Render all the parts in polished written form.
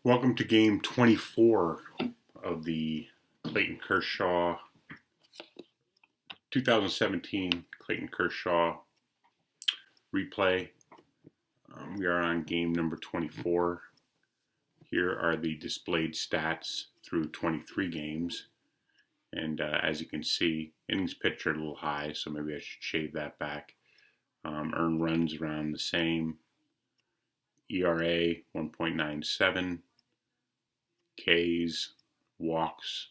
Welcome to game 24 of the Clayton Kershaw 2017 Clayton Kershaw replay. We are on game number 24. Here are the displayed stats through 23 games. And as you can see, innings pitched are a little high, so maybe I should shave that back. Earned runs around the same. ERA 1.97. Ks, walks,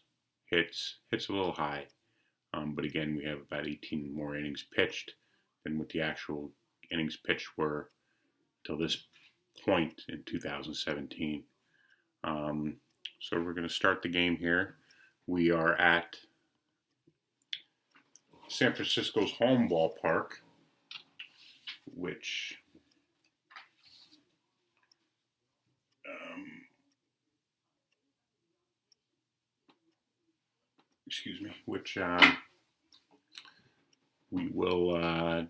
hits a little high. But again, we have about 18 more innings pitched than what the actual innings pitched were till this point in 2017. So we're going to start the game here. We are at San Francisco's home ballpark, which we will,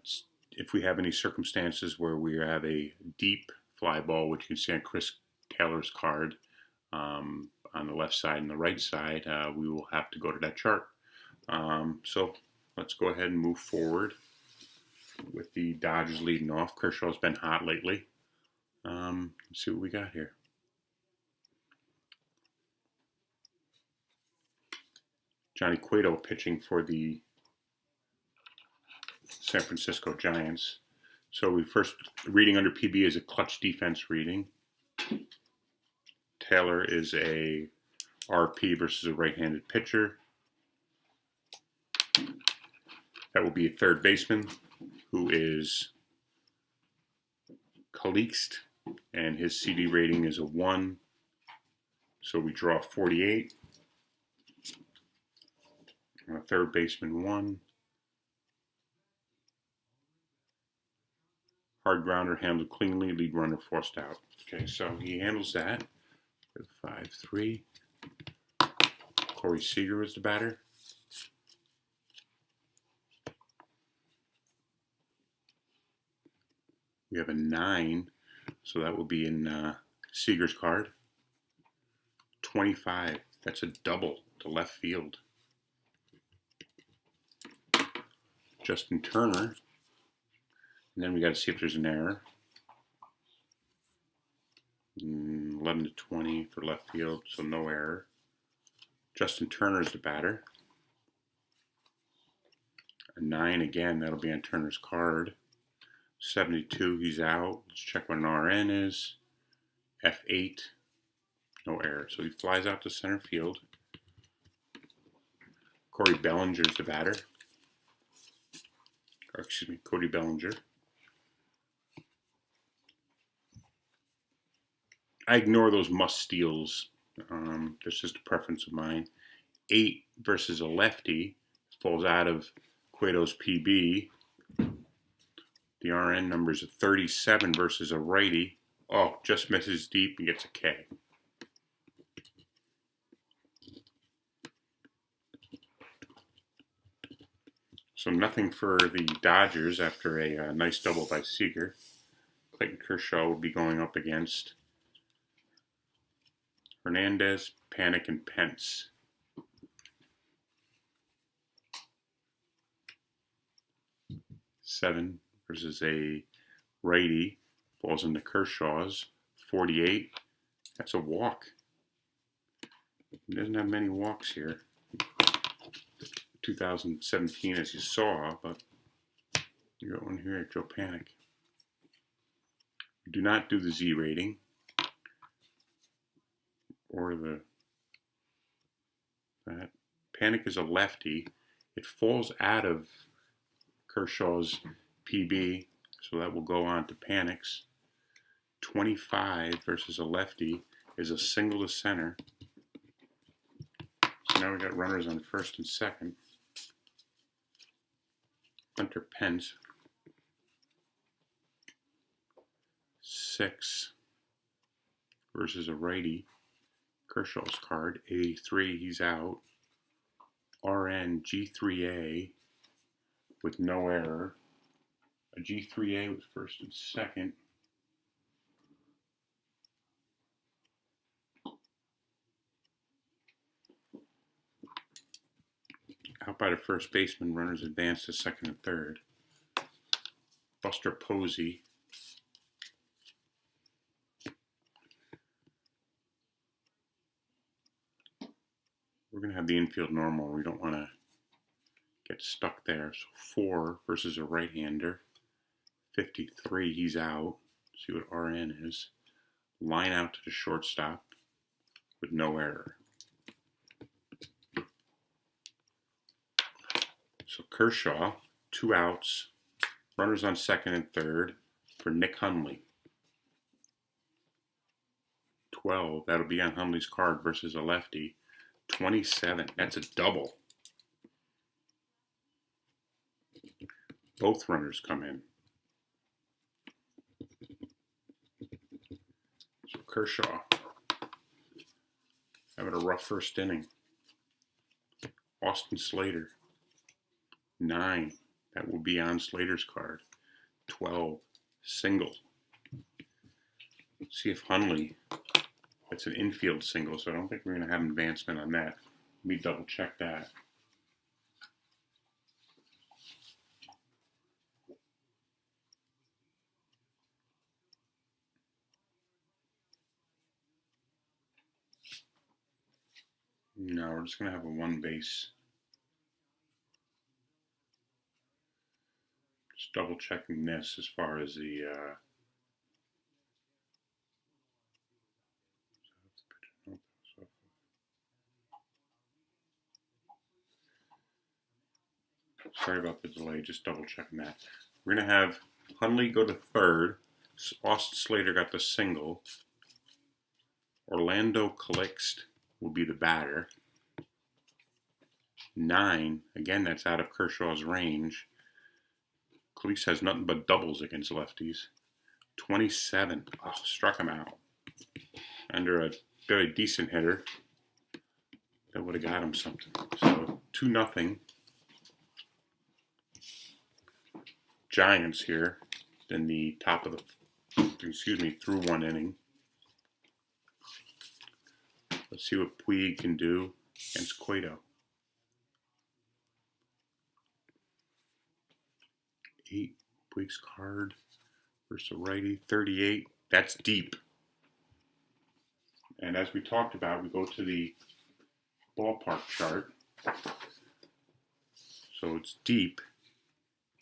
if we have any circumstances where we have a deep fly ball, which you can see on Chris Taylor's card on the left side and the right side, we will have to go to that chart. So let's go ahead and move forward with the Dodgers leading off. Kershaw's been hot lately. Let's see what we got here. Johnny Cueto pitching for the San Francisco Giants. So we first reading under PB is a clutch defense reading. Taylor is a RP versus a right-handed pitcher. That will be a third baseman who is Calixte, and his CD rating is a 1. So we draw 48. Third baseman 1. Hard grounder handled cleanly, lead runner forced out. Okay, so he handles that with 5-3. Corey Seager was the batter. We have a 9, so that will be in Seager's card. 25, that's a double to left field. Justin Turner. And then we got to see if there's an error. 11-20 for left field, so no error. Justin Turner is the batter. A 9 again, that'll be on Turner's card. 72, he's out. Let's check what an RN is. F8, no error. So he flies out to center field. Corey Bellinger's the batter. Or excuse me, Cody Bellinger. I ignore those must steals. That's just a preference of mine. 8 versus a lefty falls out of Cueto's PB. The RN number is a 37 versus a righty. Oh, just misses deep and gets a K. So nothing for the Dodgers after a nice double by Seager. Clayton Kershaw will be going up against Hernandez, Panic, and Pence. Seven versus a righty. Falls into Kershaw's. 48. That's a walk. He doesn't have many walks here. 2017 as you saw, but you got one here at Joe Panic. We do not do the Z rating or that. Panic is a lefty. It falls out of Kershaw's PB, so that will go on to Panic's. 25 versus a lefty is a single to center. So now we got runners on first and second. Hunter Pence. 6 versus a righty. Kershaw's card. 83, he's out. RN G3A with no error. A G3A with first and second. Out by the first baseman, runners advance to second and third. Buster Posey. We're going to have the infield normal. We don't want to get stuck there. So 4 versus a right-hander. 53, he's out. See what RN is. Line out to the shortstop with no error. So Kershaw, 2 outs. Runners on second and third for Nick Hundley. 12, that'll be on Hundley's card versus a lefty. 27, that's a double. Both runners come in. So Kershaw having a rough first inning. Austin Slater, 9, that will be on Slater's card. 12, single. Let's see if Hundley, that's an infield single, so I don't think we're going to have advancement on that. Let me double check that. No, we're just going to have a 1 base. Just double checking this as far as the sorry about the delay, just double checking that. We're going to have Hundley go to third. Austin Slater got the single. Orlando Calixt will be the batter. 9, again, that's out of Kershaw's range. Calixt has nothing but doubles against lefties. 27, oh, struck him out. Under a very decent hitter. That would have got him something. So 2-0. Giants here in the top of the, through 1 inning. Let's see what Puig can do against Cueto. 8, Puig's card versus a righty. 38, that's deep. And as we talked about, we go to the ballpark chart. So it's deep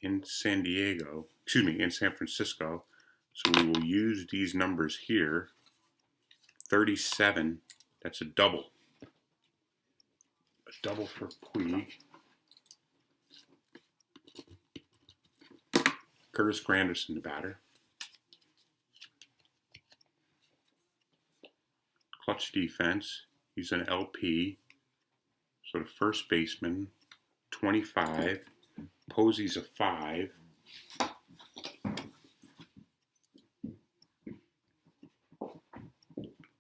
in San Francisco. So we will use these numbers here. 37, that's a double. A double for Puig. Curtis Granderson, the batter. Clutch defense. He's an LP. So the first baseman, 25. Posey's a 5.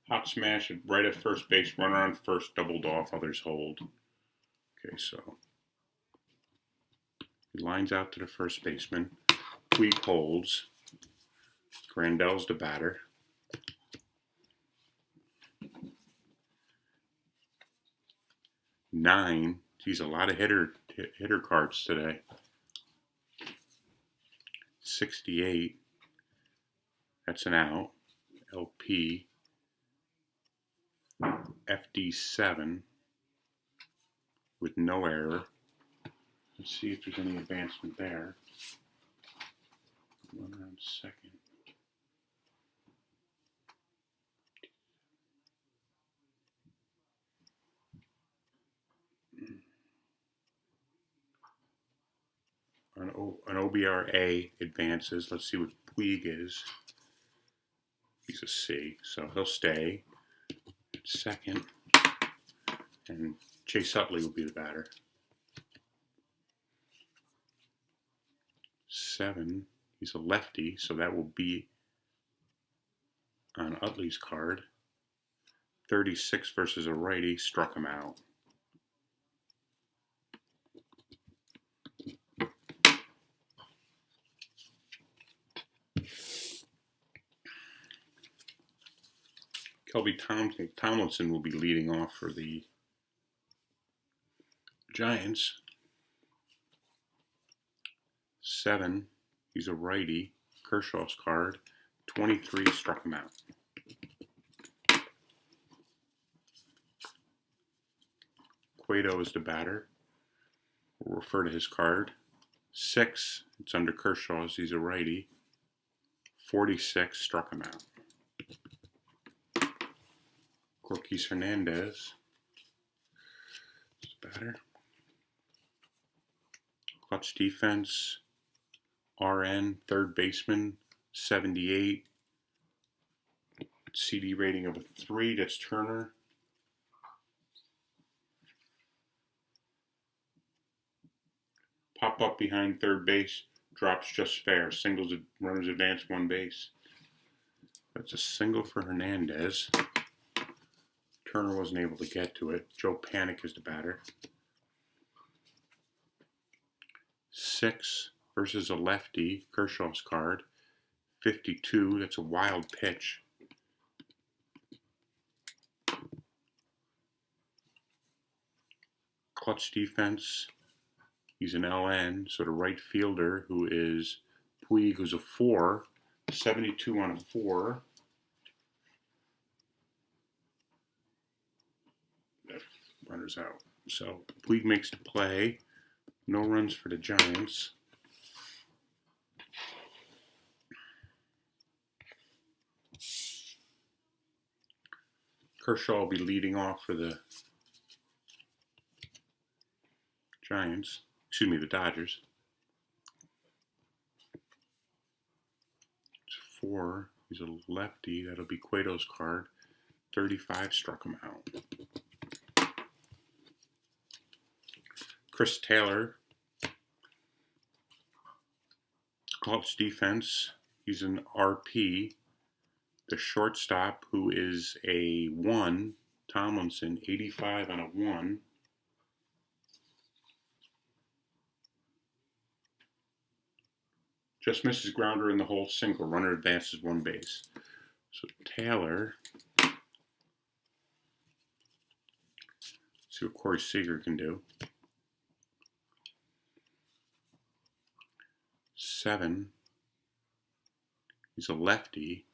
Hot smash right at first base. Runner on first, doubled off. Others hold. Okay, so he lines out to the first baseman. Puig holds. Grandel's the batter. Nine. Geez, a lot of hitter cards today. 68. That's an out. LP. FD7 with no error. Let's see if there's any advancement there. One round second. An OBRA advances. Let's see what Puig is. He's a C, so he'll stay at second. And Chase Utley will be the batter. 7, he's a lefty, so that will be on Utley's card. 36 versus a righty, struck him out. Kelby Tomlinson will be leading off for the Giants. 7, he's a righty. Kershaw's card. 23, struck him out. Cueto is the batter. We'll refer to his card. 6, it's under Kershaw's, he's a righty. 46, struck him out. Corquis Hernandez is the batter. Clutch defense, RN, third baseman, 78. CD rating of a 3, that's Turner. Pop up behind third base, drops just fair. Singles, runners advance 1 base. That's a single for Hernandez. Turner wasn't able to get to it. Joe Panic is the batter. 6 versus a lefty, Kershaw's card. 52, that's a wild pitch. Clutch defense, he's an LN, so the right fielder, who is Puig, who's a 4. 72 on a 4. That runners out. So Puig makes the play. No runs for the Giants. Kershaw will be leading off for the Giants. Excuse me, the Dodgers. It's 4. He's a lefty. That'll be Cueto's card. 35, struck him out. Chris Taylor. Clutch defense. He's an RP. The shortstop, who is a 1, Tomlinson, 85 on a 1. Just misses grounder in the hole, single. Runner advances 1 base. So Taylor. See what Corey Seager can do. 7. He's a lefty.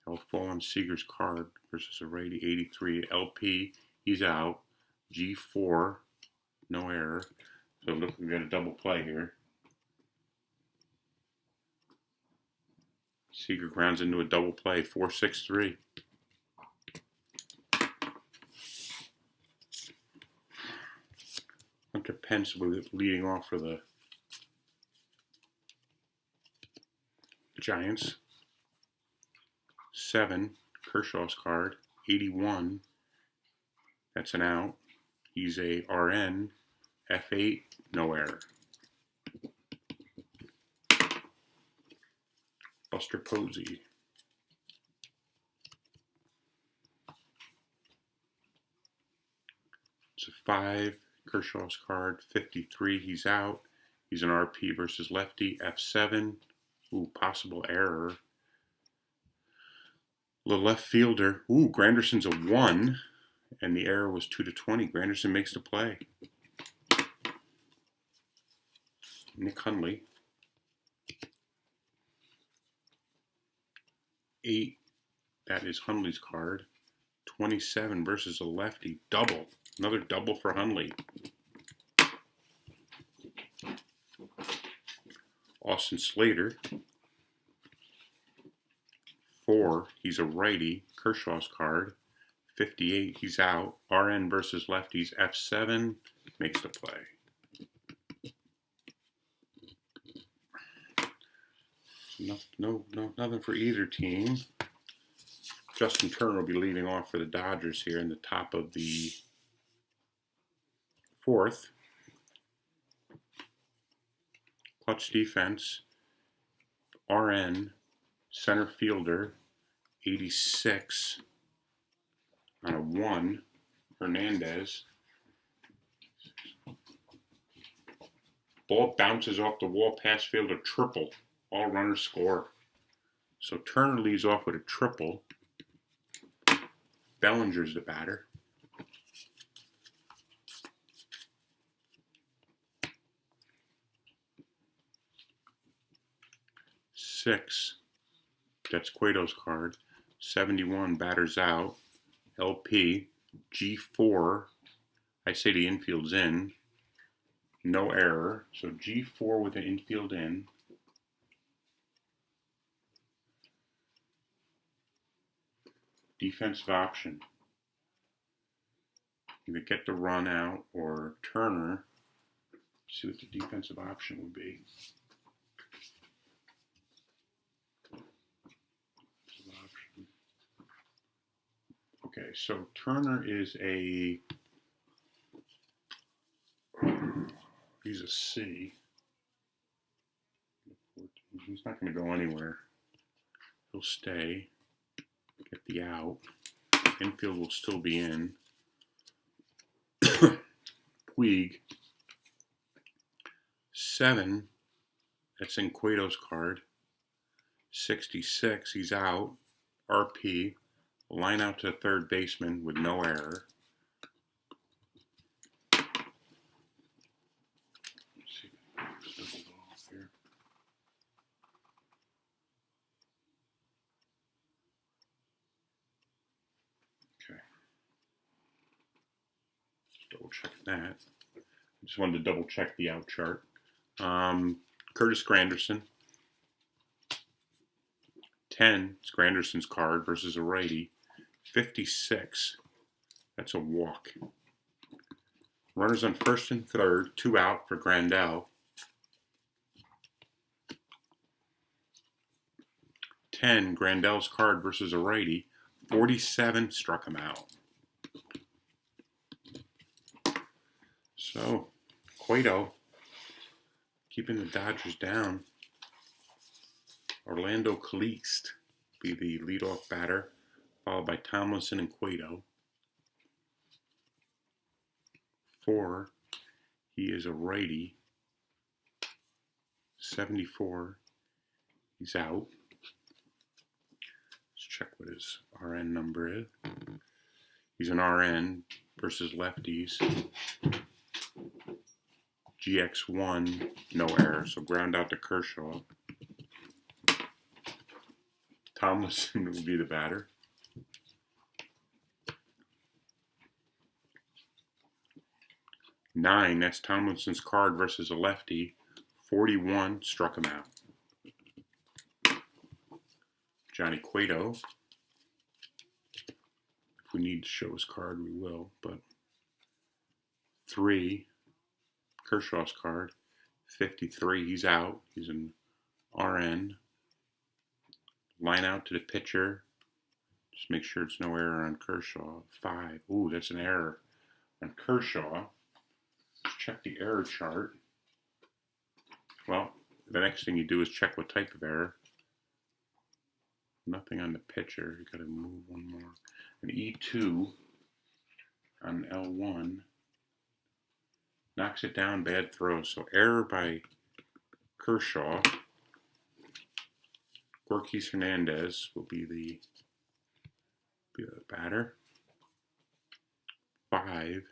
He'll fall on Seager's card versus a righty. 83. LP. He's out. G4. No error. So look, we got a double play here. Seager grounds into a double play. 4-6-3. Hunter Pence will be leading off for the Giants. 7, Kershaw's card. 81, that's an out. He's a RN. F8, no error. Buster Posey. It's a 5, Kershaw's card. 53, he's out. He's an RP versus lefty. F7, ooh, possible error. The left fielder, ooh, Granderson's a 1, and the error was 2-20. Granderson makes the play. Nick Hundley. 8, that is Hundley's card. 27 versus a lefty. Double. Another double for Hundley. Austin Slater. 4, he's a righty. Kershaw's card. 58, he's out. RN versus lefties. F7, makes the play. Nothing for either team. Justin Turner will be leading off for the Dodgers here in the top of the 4th. Clutch defense. RN, center fielder, 86 on a 1, Hernandez. Ball bounces off the wall, pass fielder, triple. All runners score. So Turner leads off with a triple. Bellinger's the batter. 6, that's Cueto's card. 71, batters out. LP. G4, I say the infield's in. No error. So G4 with the infield in. Defensive option. Either get the run out or Turner. See what the defensive option would be. Okay, so Turner is he's a C. He's not going to go anywhere. He'll stay. Get the out. Infield will still be in. Puig. 7. That's in Cueto's card. 66. He's out. RP. Line out to the third baseman with no error. Let's see. Here. Okay. Double check that. I just wanted to double check the out chart. Curtis Granderson. 10, it's Granderson's card versus a righty. 56, that's a walk. Runners on first and third, 2 out for Grandel. 10, Grandel's card versus a righty. 47, struck him out. So, Cueto keeping the Dodgers down. Orlando Caliste be the leadoff batter, followed by Tomlinson and Cueto. 4, he is a righty. 74, he's out. Let's check what his RN number is. He's an RN versus lefties. GX1, no error, so ground out to Kershaw. Tomlinson will be the batter. 9, that's Tomlinson's card versus a lefty. 41, struck him out. Johnny Cueto. If we need to show his card, we will, but 3, Kershaw's card. 53, he's out. He's an RN. Line out to the pitcher. Just make sure it's no error on Kershaw. 5. Ooh, that's an error on Kershaw. Let's check the error chart. Well, the next thing you do is check what type of error. Nothing on the pitcher. You got to move one more. An E2 on L1 knocks it down. Bad throw. So error by Kershaw. Gorkis Hernandez will be the batter. 5.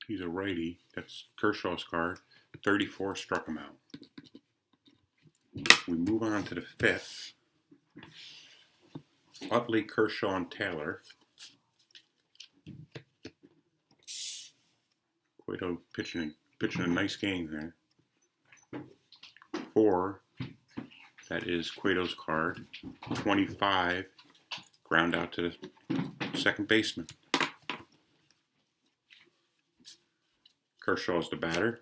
He's a righty. That's Kershaw's card. 34, struck him out. We move on to the 5th. Utley, Kershaw, and Taylor. Cueto pitching a nice game there. 4, that is Cueto's card. 25, ground out to the second baseman. Kershaw's the batter.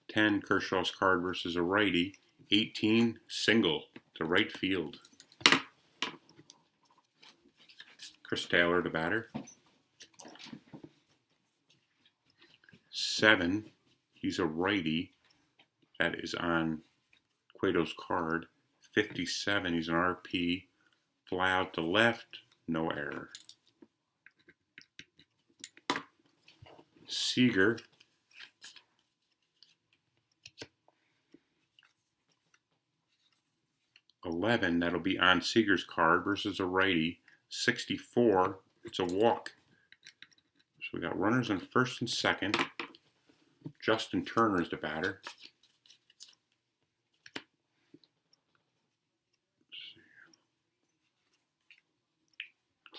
10, Kershaw's card versus a righty. 18, single to right field. Chris Taylor, the batter. 7, he's a righty. That is on Cueto's card. 57, he's an RP. Fly out to left, no error. Seager. 11, that'll be on Seager's card versus a righty. 64, it's a walk. So we got runners on first and second. Justin Turner is the batter.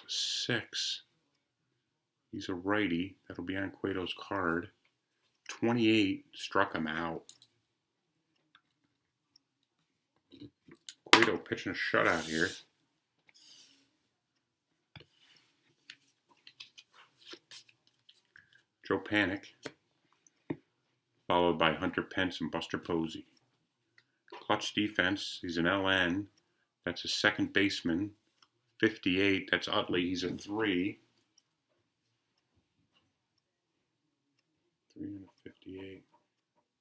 6. He's a righty. That'll be on Cueto's card. 28 struck him out. Cueto pitching a shutout here. Joe Panic, followed by Hunter Pence and Buster Posey. Clutch defense, he's an LN. That's a second baseman. 58, that's Utley, he's a 3. 3 and a 58.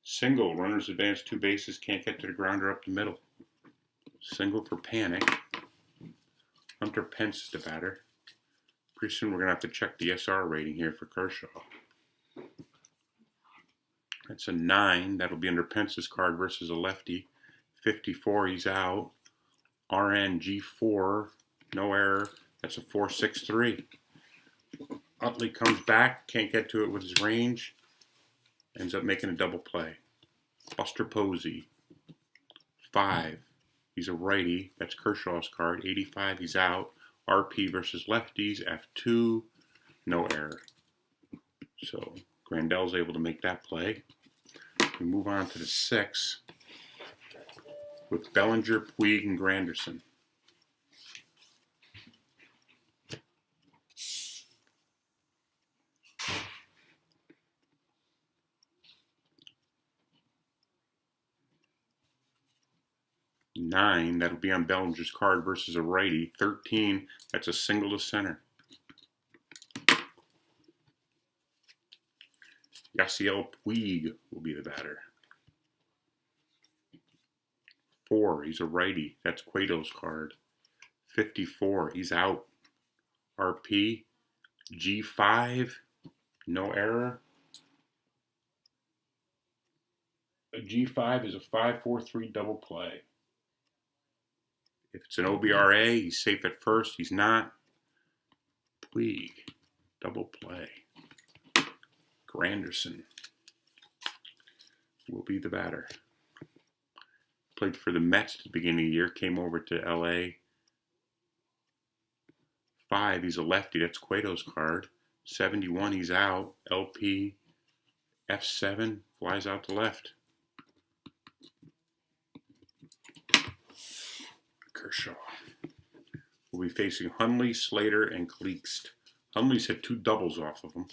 Single, runners advance 2 bases, can't get to the grounder up the middle. Single for Panic. Hunter Pence is the batter. Pretty soon we're going to have to check the SR rating here for Kershaw. That's a 9. That'll be under Pence's card versus a lefty. 54, he's out. RNG4, no error. That's a 4.63. Utley comes back, can't get to it with his range. Ends up making a double play. Buster Posey, 5. He's a righty. That's Kershaw's card. 85, he's out. RP versus lefties, F2, no error. So Grandel's able to make that play. We move on to the 6 with Bellinger, Puig, and Granderson. Nine, that'll be on Bellinger's card versus a righty. 13, that's a single to center. Yasiel Puig will be the batter. 4, he's a righty. That's Cueto's card. 54, he's out. RP, G5, no error. A G5 is a 5-4-3 double play. If it's an OBRA, he's safe at first. He's not. Puig, double play. Granderson will be the batter. Played for the Mets at the beginning of the year. Came over to LA. 5, he's a lefty. That's Cueto's card. 71, he's out. LP, F7, flies out to left. Kershaw will be facing Hundley, Slater, and Kleekst. Hundley's hit 2 doubles off of him.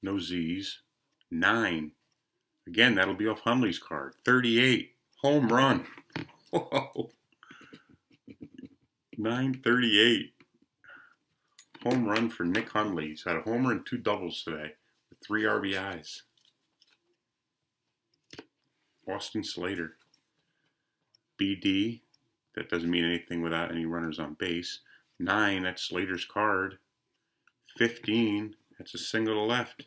No Z's. 9. Again, that'll be off Hundley's card. 38. Home run. Whoa. 938. Home run for Nick Hundley. He's had a homer and 2 doubles today with 3 RBIs. Austin Slater. BD. That doesn't mean anything without any runners on base. 9, that's Slater's card. 15, that's a single to left.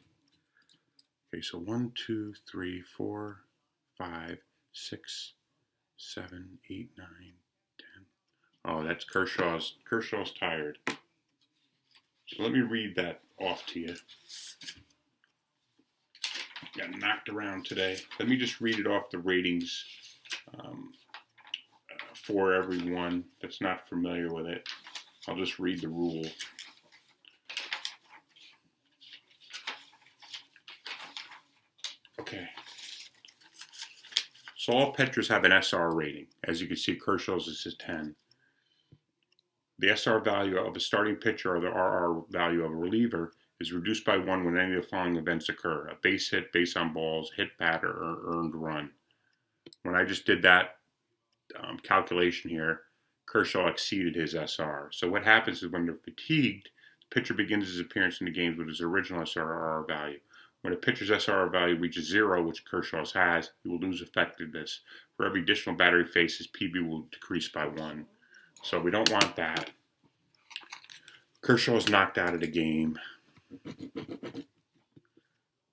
Okay, so 1, 2, 3, 4, 5, 6, 7, 8, 9, 10. Oh, that's Kershaw's. Kershaw's tired. So let me read that off to you. Got knocked around today. Let me just read it off the ratings for everyone that's not familiar with it. I'll just read the rule. Okay. So all pitchers have an SR rating. As you can see, Kershaw's is a 10. The SR value of a starting pitcher or the RR value of a reliever is reduced by 1 when any of the following events occur: a base hit, base on balls, hit batter, or earned run. When I just did that calculation here, Kershaw exceeded his SR. So what happens is when they're fatigued, the pitcher begins his appearance in the games with his original SRR value. When a pitcher's SRR value reaches 0, which Kershaw's has, he will lose effectiveness. For every additional batter he faces, PB will decrease by 1. So we don't want that. Kershaw's knocked out of the game.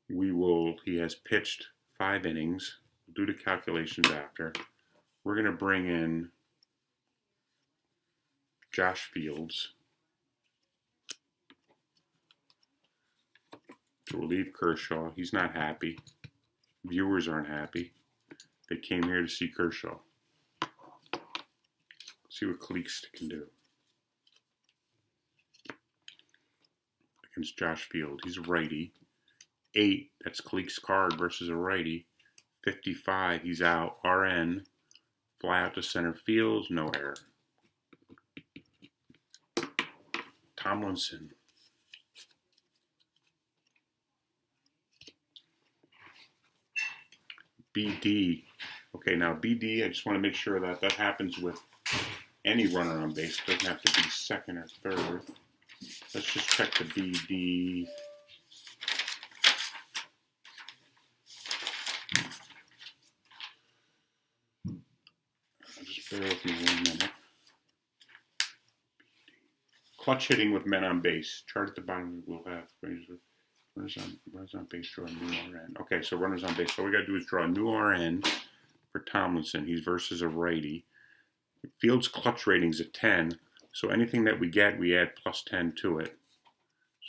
He has pitched 5 innings. We'll do the calculations after. We're going to bring in Josh Fields to relieve Kershaw. He's not happy. Viewers aren't happy. They came here to see Kershaw. See what Clayton can do against Josh Field. He's a righty. 8, that's Clayton's card versus a righty. 55, he's out. RN, fly out to center field, no error. Tomlinson. BD. Okay, now BD, I just want to make sure that that happens with any runner on base. It doesn't have to be second or third. Let's just check the BD. Just bear with me 1 minute. Clutch hitting with men on base. Chart at the bottom we'll have runners on base, draw a new RN. Okay, so runners on base. So all we got to do is draw a new RN for Tomlinson. He's versus a righty. Field's clutch rating's a 10, so anything that we get, we add plus 10 to it.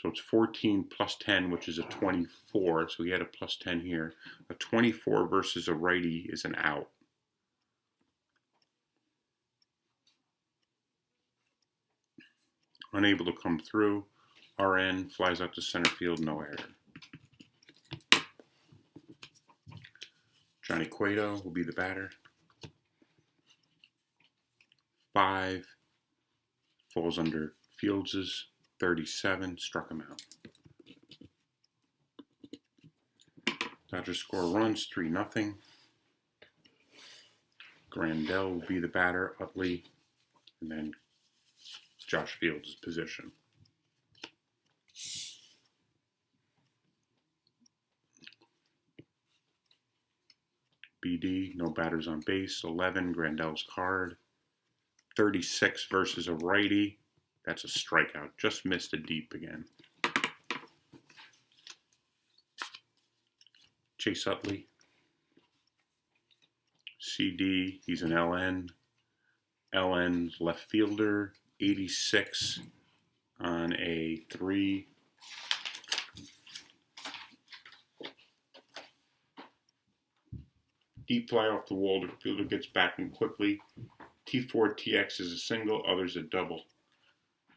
So it's 14 plus 10, which is a 24, so we had a plus 10 here. A 24 versus a righty is an out. Unable to come through. RN flies out to center field, no error. Johnny Cueto will be the batter. 5 falls under Fields' 37, struck him out. Dodgers score runs, 3-0. Grandel will be the batter, Utley, and then Josh Fields' position. BD, no batters on base, 11, Grandel's card. 36 versus a righty, that's a strikeout, just missed it deep again. Chase Utley. CD, he's an LN. LN's left fielder, 86 on a 3. Deep fly off the wall, the fielder gets back in quickly. T4 TX is a single, others a double.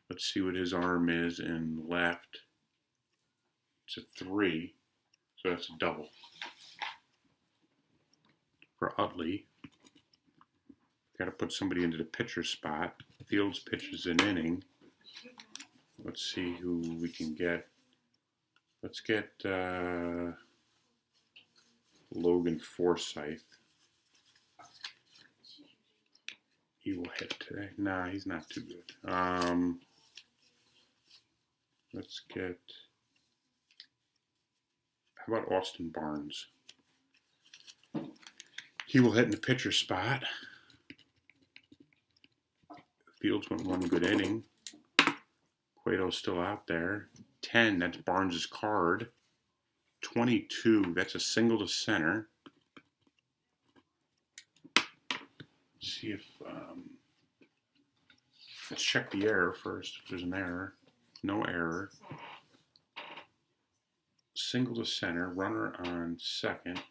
Let's see what his arm is in left. It's a 3, so that's a double. For Utley, got to put somebody into the pitcher spot. Fields pitches an inning. Let's see who we can get. Let's get Logan Forsythe. He will hit today. Nah, he's not too good. Let's get, how about Austin Barnes? He will hit in the pitcher spot. Fields went 1 good inning. Cueto's still out there. 10, that's Barnes' card. 22, that's a single to center. Let's see if, let's check the error first, if there's an error. No error. Single to center, runner on second.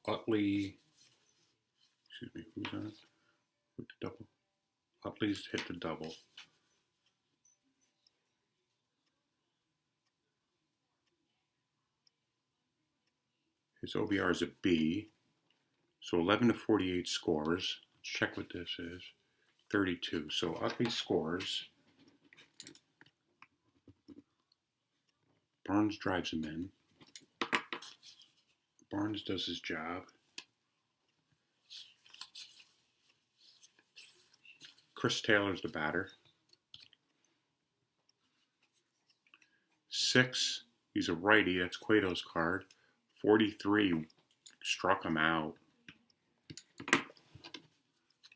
Utley, excuse me, who's on it? With the double. Utley's hit the double. His OBR is a B. So 11 to 48 scores. Let's check what this is. 32. So Utley scores. Barnes drives him in. Barnes does his job. Chris Taylor's the batter. 6, he's a righty. That's Cueto's card. 43, struck him out.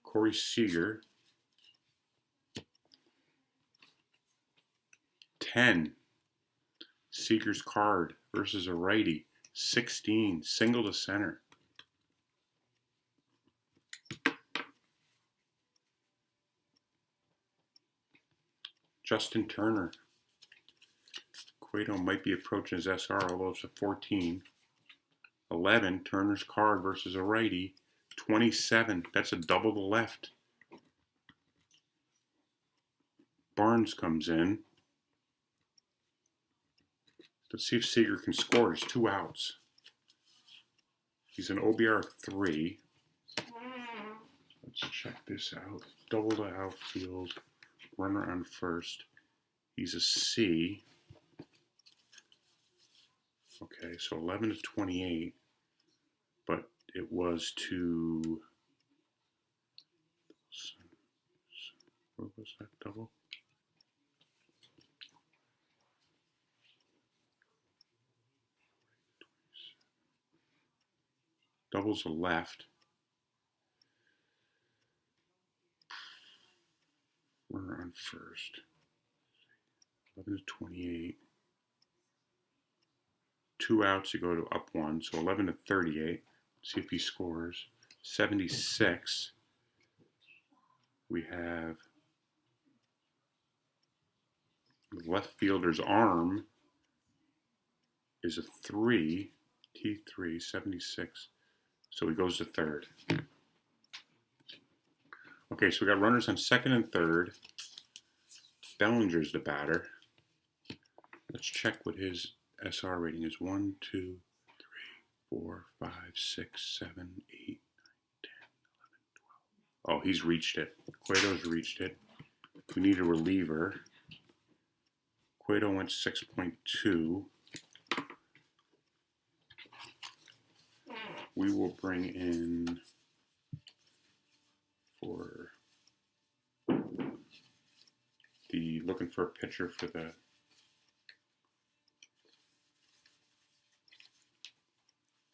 Corey Seager. 10. Seeger's card versus a righty. 16. Single to center. Justin Turner. Cueto might be approaching his SR, although it's a 14. 11. Turner's card versus a righty. 27. That's a double to left. Barnes comes in. Let's see if Seager can score. There's 2 outs. He's an OBR 3. Let's check this out. Double to outfield. Runner on first. He's a C. Okay, so 11 to 28. But it was to... What was that double? Double's a left. Runner on first. 11 to 28. 2 outs, you go to up 1. So 11 to 38. See if he scores. 76. We have the left fielder's arm is a 3. T3, 76. So he goes to third. Okay, so we got runners on second and third. Bellinger's the batter. Let's check what his SR rating is. 1, 2, 3, 4, 5, 6, 7, 8, 9, 10, 11, 12. Oh, he's reached it. Cueto's reached it. We need a reliever. Cueto went 6.2. We will bring in for the looking for a pitcher for the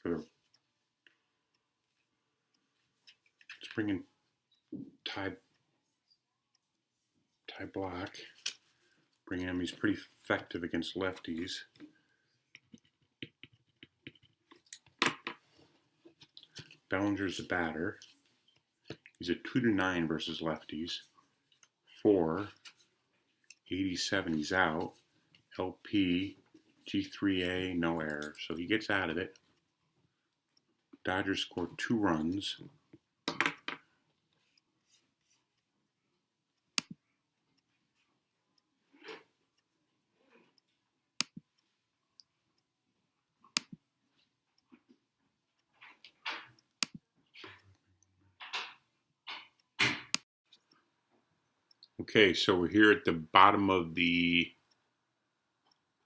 let's bring in Ty Block. Bring him. He's pretty effective against lefties. Bellinger's the batter. He's a 2 to 9 versus lefties. 4, 87. He's out. LP, G3A, no error. So he gets out of it. Dodgers scored 2 runs. Okay, so we're here at the bottom of the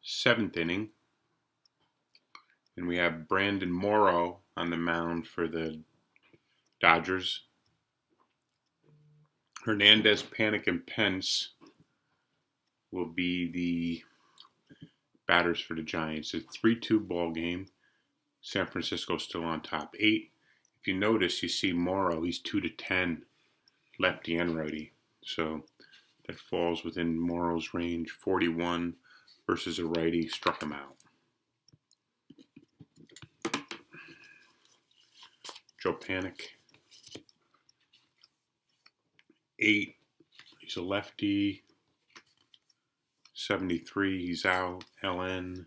7th inning. And we have Brandon Morrow on the mound for the Dodgers. Hernandez, Panic, and Pence will be the batters for the Giants. It's a 3-2 ball game. San Francisco still on top. 8. If you notice, you see Morrow. He's 2 to 10, lefty and righty. So that falls within Morrow's range. 41 versus a righty. Struck him out. Joe Panic. 8. He's a lefty. 73. He's out. LN.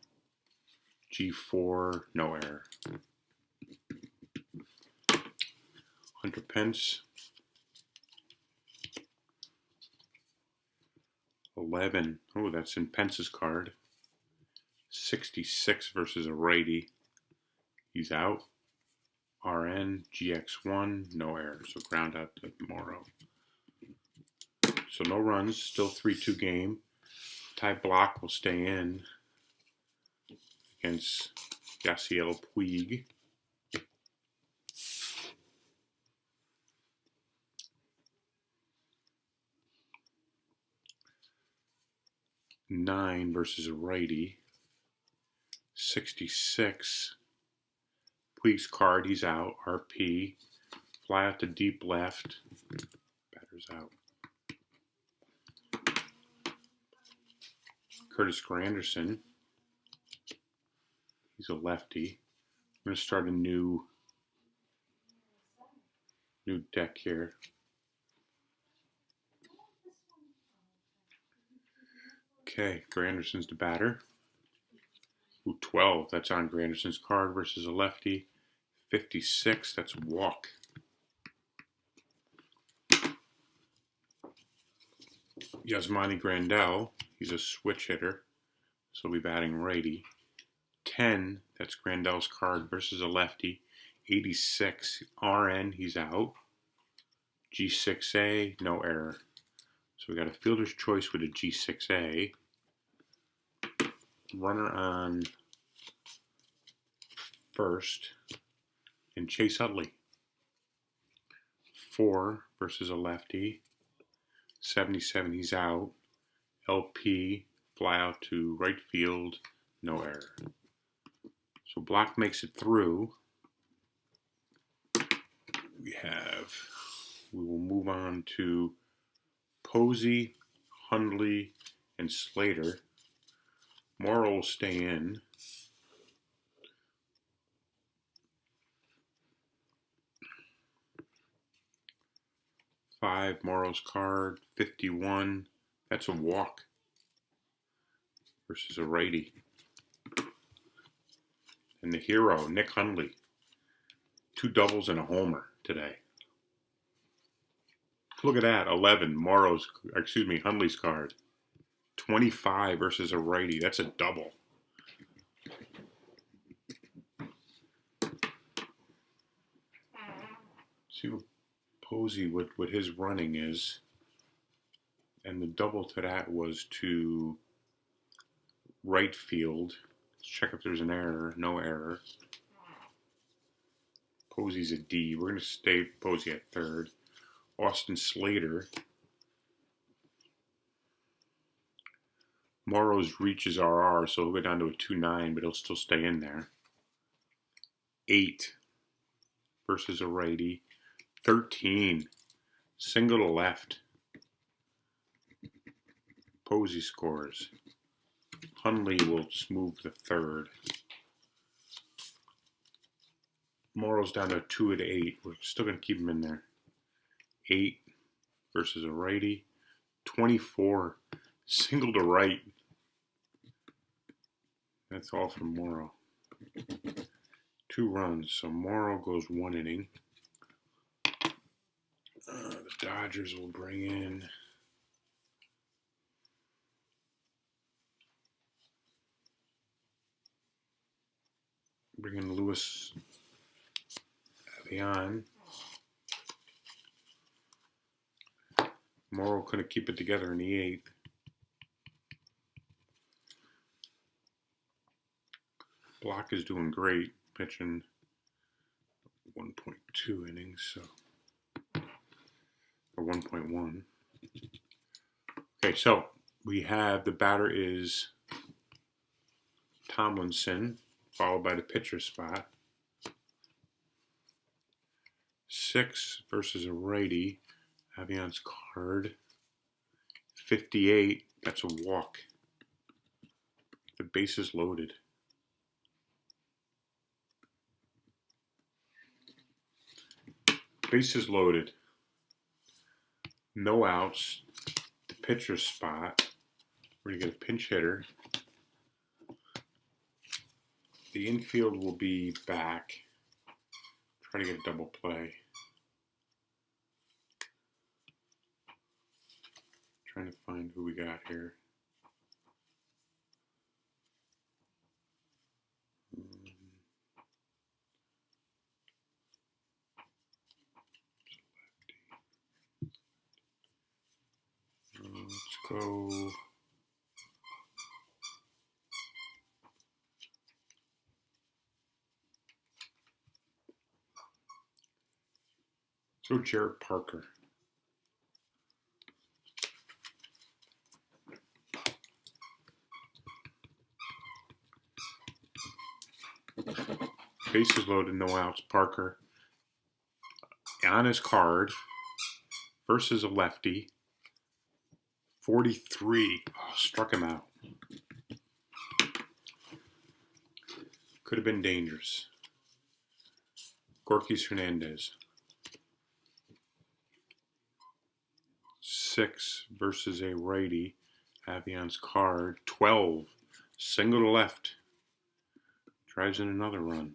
G4. No error. Hunter Pence. 11. Oh, that's in Pence's card. 66 versus a righty. He's out. RN, GX1, no error. So ground out to Morrow. So no runs, still 3-2 game. Ty Block will stay in against Yasiel Puig. Nine versus a righty. 66. Puig's card, he's out. RP. Fly out to deep left. Batter's out. Curtis Granderson. He's a lefty. I'm going to start a new deck here. Okay, Granderson's the batter. Ooh, 12, that's on Granderson's card versus a lefty. 56, that's a walk. Yasmani Grandal, he's a switch hitter, so he'll be batting righty. 10, that's Grandal's card versus a lefty. 86, RN, he's out. G6A, no error. So we got a fielder's choice with a G6A. Runner on first, and Chase Utley. 4 versus a lefty. 77, he's out. LP, fly out to right field, no error. So Block makes it through. We will move on to Posey, Hundley, and Slater. Morrow will stay in. Five, Morrow's card. 51, that's a walk versus a righty. And the hero, Nick Hundley. 2 doubles and a homer today. Look at that, 11, Hundley's card. 25 versus a righty, that's a double. See what Posey, what his running is. And the double to that was to right field. Let's check if there's an error. No error. Posey's a D. We're going to stay Posey at third. Austin Slater. Morrow's reaches RR, so he'll go down to a 2-9, but he'll still stay in there. 8 versus a righty. 13, single to left. Posey scores. Hundley will just move to third. Morrow's down to 2 at 8. We're still going to keep him in there. 8 versus a righty. 24, single to right. That's all from Morrow. 2 runs, so Morrow goes 1 inning. The Dodgers will bring in Luis Avian. Morrow couldn't keep it together in the 8th. Block is doing great, pitching 1.2 innings, or 1.1. Okay, so we have the batter is Tomlinson, followed by the pitcher spot. 6 versus a righty. Avian's card. 58, that's a walk. The base is loaded. Bases loaded. No outs. The pitcher spot. We're going to get a pinch hitter. The infield will be back. Try to get a double play. Trying to find who we got here. Let's go. Let's go Jared Parker. Bases loaded, no outs. Parker on his card versus a lefty. 43. Oh, struck him out. Could have been dangerous. Gorkys Hernandez. 6 versus a righty. Avion's card. 12. Single to left. Drives in another run.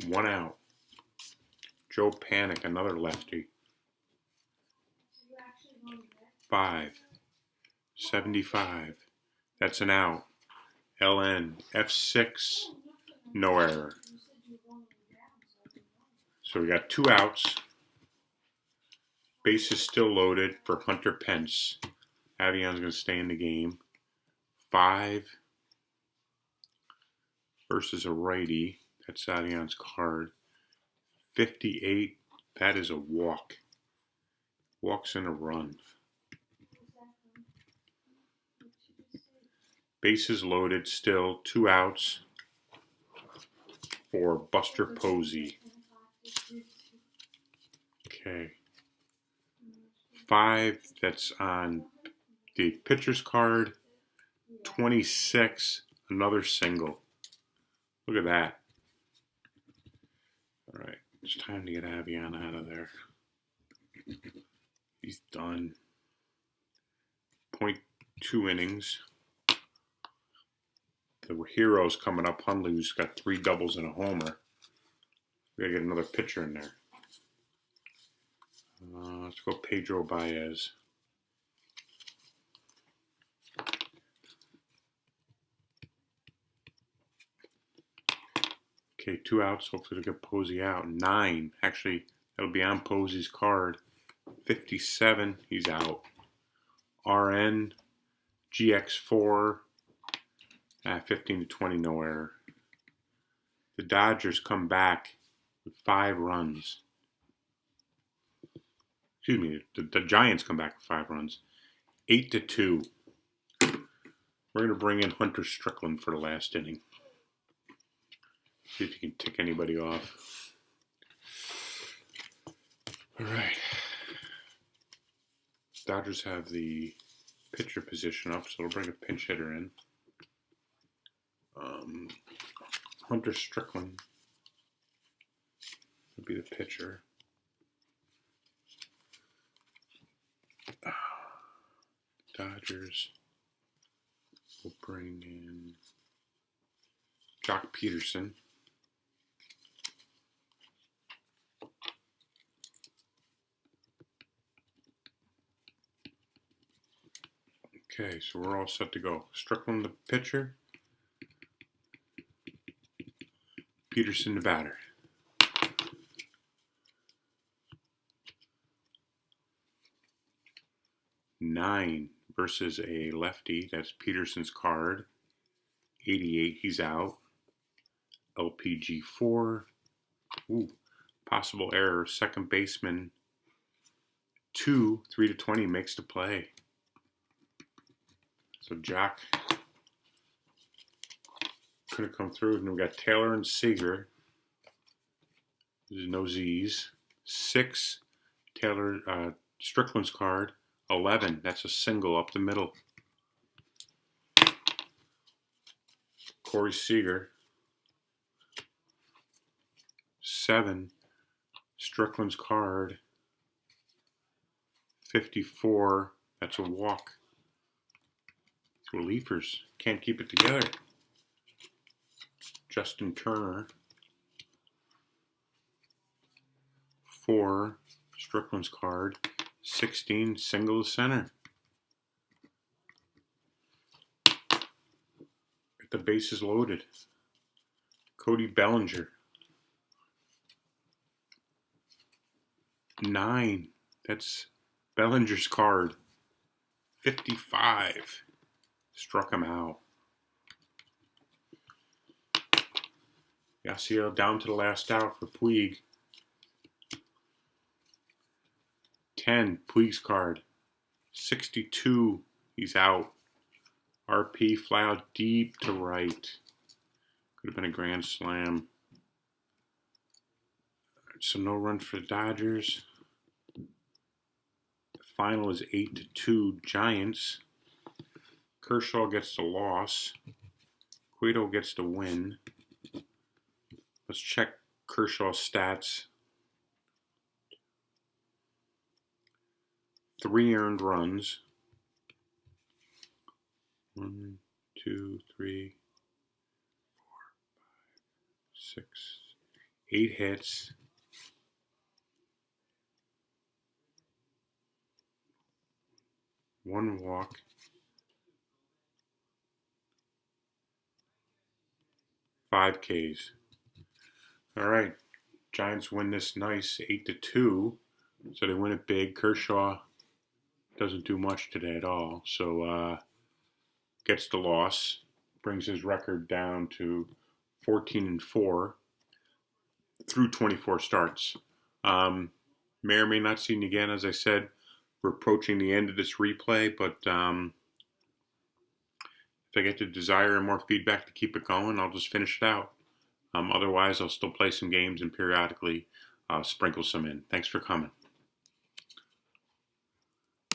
One out. Joe Panic, another lefty. 5. 75. That's an out. LN. F6. No error. So we got 2 outs. Base is still loaded for Hunter Pence. Avion's going to stay in the game. 5 versus a righty. That's Avion's card. 58. That is a walk. Walks in a run. Bases loaded still. 2 outs for Buster Posey. Okay. 5. That's on the pitcher's card. 26. Another single. Look at that. All right. It's time to get Avion out of there. He's done. 0.2 innings. The hero's coming up. Hundley, who's got 3 doubles and a homer. We gotta get another pitcher in there. Let's go Pedro Baez. Okay, 2 outs. Hopefully to get Posey out. 9. Actually, that'll be on Posey's card. 57. He's out. RN. GX4. 15 to 20. No error. The Dodgers come back with 5 runs. Excuse me. The Giants come back with 5 runs. 8 to 2. We're going to bring in Hunter Strickland for the last inning. See if you can tick anybody off. All right. Dodgers have the pitcher position up, so we'll bring a pinch hitter in. Hunter Strickland would be the pitcher. Dodgers will bring in Jock Peterson. Okay, so we're all set to go. Strickland the pitcher. Peterson the batter. Nine versus a lefty. That's Peterson's card. 88, he's out. LPG4. Ooh, possible error. Second baseman. 2, 3 to 20 makes the play. So Jock could have come through. And we got Taylor and Seager. There's no Z's. 6, Taylor, Strickland's card. 11, that's a single up the middle. Corey Seager. 7, Strickland's card. 54, that's a walk. Relievers can't keep it together. Justin Turner. 4, Strickland's card. 16, single to center. Get the bases loaded. Cody Bellinger. 9, that's Bellinger's card. 55. Struck him out. Yasiel down to the last out for Puig. 10, Puig's card. 62, he's out. RP fly out deep to right. Could have been a grand slam. So no run for the Dodgers. The final is 8 to 2 Giants. Kershaw gets the loss. Cueto gets the win. Let's check Kershaw's stats. 3 earned runs. 1, 2, 3, 4, 5, 6, 8 hits. 1 walk. 5 Ks. All right, Giants win this nice 8-2. So they win it big. Kershaw doesn't do much today at all. So gets the loss, brings his record down to 14-4 through 24 starts. May or may not see him again. As I said, we're approaching the end of this replay, but if I get the desire and more feedback to keep it going, I'll just finish it out. Otherwise, I'll still play some games and periodically sprinkle some in. Thanks for coming.